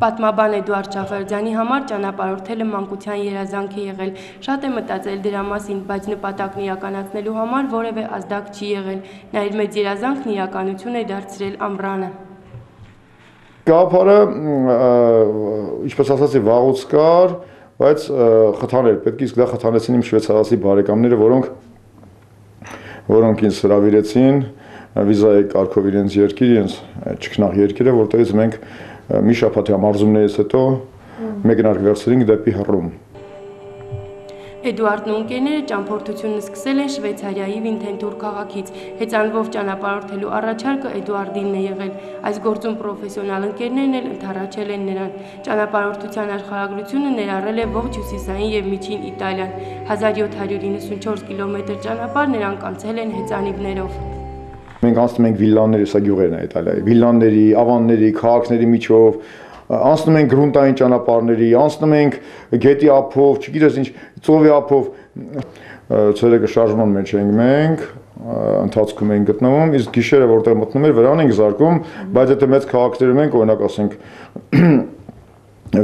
Պատմաբան Էդուարդ Շաֆարդյանի համար ճանապարհորդելը մանկության երազանք է եղել, շատ է մտածել դրա մասին, բայց նպատակն իրականացնելու համար որևէ ազդակ չի եղել, նա իր մեծ երազանքն իրականություն է դարձրել ամռանը։ Գաղափարը, ինչպես ասացի, վաղուց կար, բայց խթան էր պետք, իսկ դա խթանեցին իմ շվեյցարացի բարեկամները, որոնք ինձ հրավիրեցին վիզայի կարգով իրենց երկիր, իրենց ճգնաղ երկիրը, որտեղից մենք մի շաբաթի համարզումներից հետո մեկնարկ վերցրինք դեպի Հռոմ։ Էդուարդն ու ընկերները ճամփորդությունն սկսել են Շվեյցարիայի Վինթենտուր քաղաքից, հեծանվով ճանապարհորդելու առաջարկը Էդուարդինն է եղել, այս գործում պրոֆեսիոնալ ընկերներն էլ ընդառաջել են նրան։ Ճանապարհորդության աշխարհագրությունը ներառել է ողջ հյուսիսային եւ միջին Իտալիան, 1794 կիլոմետր ճանապարհ նրանք անցել են հեծանիվներով։ Մենք անցնում ենք վիլլաների, սա գյուղերն է Իտալիայի, վիլլաների, ավանների, քաղաքների միջով, անցնում ենք գրունտային ճանապարհների, անցնում ենք գետի ափով, չգիտես ինչ, ծովի ափով, ցերեկը շարժման մեջ ենք մենք, ընթացքում ենք գտնվում, իսկ գիշերը որտեղ մտնում էր վրան ենք զարկում, բայց եթե մեծ քաղաքներում ենք, օրինակ ասենք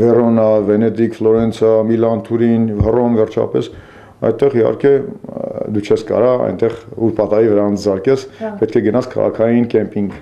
Վերոնա, Վենետիկ, Ֆլորենցիա, Միլան, Թուրին, Հռոմ վերջապես այդտեղ իհարկե դու չես կարա այնտեղ ուրբաթայի վրա զարկես, պետք է գնաս քաղաքային կեմպինգ։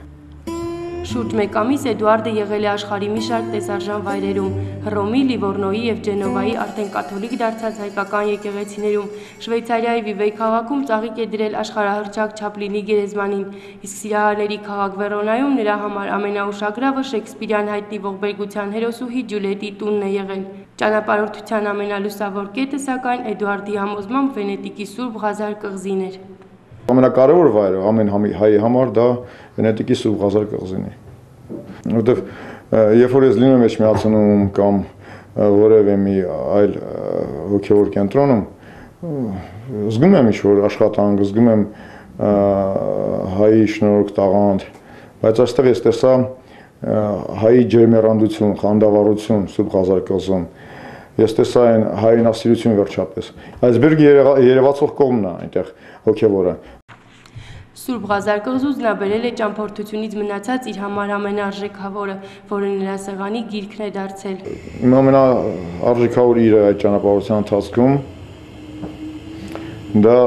Շուրջ մեկ ամիս Էդուարդը եղել է աշխարհի մի շարք տեսարժան վայրերում, Հռոմի, Լիվորնոյի եւ Ջենովայի արդեն կաթոլիկ դարձած հայկական եկեղեցիներում, Շվեյցարիայի Վիվեյ քաղաքում ծաղիկ է դրել աշխարհահռչակ Չապլինի գերեզմանին, իսկ Սիրահարների քաղաք Վերոնայում նրա համար ամենաուշագրավը Շեքսպիրյան հայտնի ողբերգության հերոսուհի Ջուլիետի տունն է եղել։ Ճանապարհորդության ամենալուսավոր կետը, սակայն, Էդուարդի համոզմամբ Վենետիկի Սուրբ Ղազար կղզին էր։ Ամենակարևոր վայրը ամեն հայի համար դա Վենետիկի Սուրբ Ղազար կղզին է։ Որտեվ երբ որ ես լինում եմ Էջմիածնում կամ որևէ մի այլ հոգևոր կենտրոնում, զգում եմ ինչ-որ աշխատանք, զգում եմ հայի շնորհք տաղանդ, բայց այստեղ ես տեսա հայի ջերմեռանդություն, խանդավառություն Սուրբ Ղազար կղզում, ես տեսա այն հայրենասիրություն վերջապես, այսբերգ երևացող կողմն է այնտեղ հոգևորը։ Սուրբ Ղազար կղզուց նա բերել է ճամփորդությունից մնացած իր համար ամենարժեքավորը, որը նրա սեղանի գիրքն է դարձել։ Իմ ամենարժեքավոր իրը այդ ճանապարհության ընթացքում դա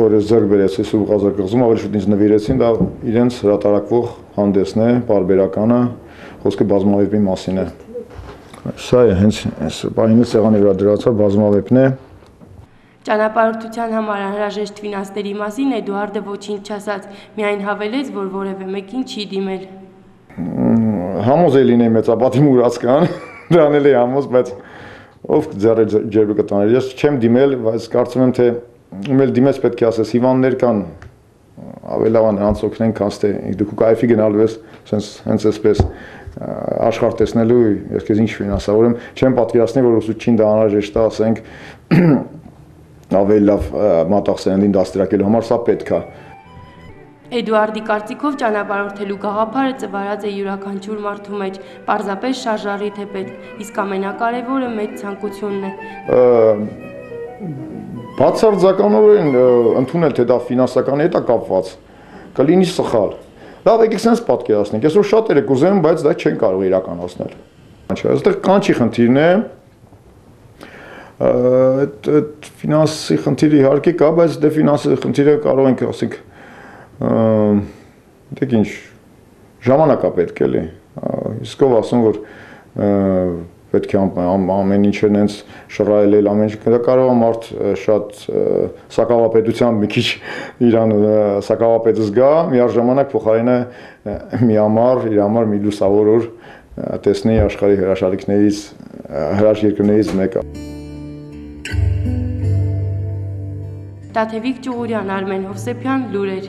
որ ձեռք բերեցի Սուրբ Ղազար կղզում, ավելի շուտ ինձ նվիրեցին, դա իրենց հրատարակվող հանդեսն է, պարբերականը, խոսքը բազմավեպի մասին է։ Սա է հենց պահինը սեղանի վրա դրացավ բազմավեպն է։ Ճանապարհորդության համար անհրաժեշտ ֆինանսների մասին Էդուարդը ոչինչ չասաց, միայն հավելեց, որ որևէ մեկին չի դիմել։ Համոզ է լինեի մեծապատիմ ուրացկան, դրան էլ է համոզ, բայց ով ձեռը ջերբը կտաներ, ես չեմ դիմել, բայց կարծում եմ, թե ում էլ դիմես պետք է ասես հիվանդներ կան, ավելի լավ նրանց օգնենք, քան թե դու կայֆի գնալու ես, հենց այսպես աշխարհ տեսնելու, ես քեզ ինչ ֆինանսավորեմ, չեմ պատկերացնի, որ ուսուցչին դա անհրաժեշտ է, ասենք ավելի լավ մատաղ սերնդին դաստիարակելու համար սա պետք է։ Էդուարդի կարծիքով ճանապարհորդելու գաղափարը ծվարած է յուրաքանչյուր մարդու մեջ, պարզապես շարժառիթ է պետք, իսկ ամենակարևորը մեծ ցանկությունն է։ Բացարձականորեն ընդունել, թե դա ֆինանսական հետ է կապված, կլինի սխալ։ Լավ, եկեք սենց պատկերացնենք, այսօր շատերը կուզեն, բայց դա չեն կարող իրականացնել։ Այստեղ կանչի խնդիրն է, այդ ֆինանսի խնդիրը իհարկե կա, բայց դե ֆինանսի խնդիրը կարող ենք ասենք դեք ինչ ժամանակ է պետք էլի, իսկ ով ասում որ պետք է ամեն ինչը նենց շռայլել, ամեն ինչ դա կարող է մարդ շատ սակավապետությամբ մի քիչ իրան սակավապետ զգա, միաժամանակ փոխարենը իր համար մի լուսավոր օր տեսնի աշխարհի հրաշալիքներից հրաշ երկրներից մեկը։ Տաթևիկ Ճուղուրյան, Արմեն Հովսեփյան, լուրեր։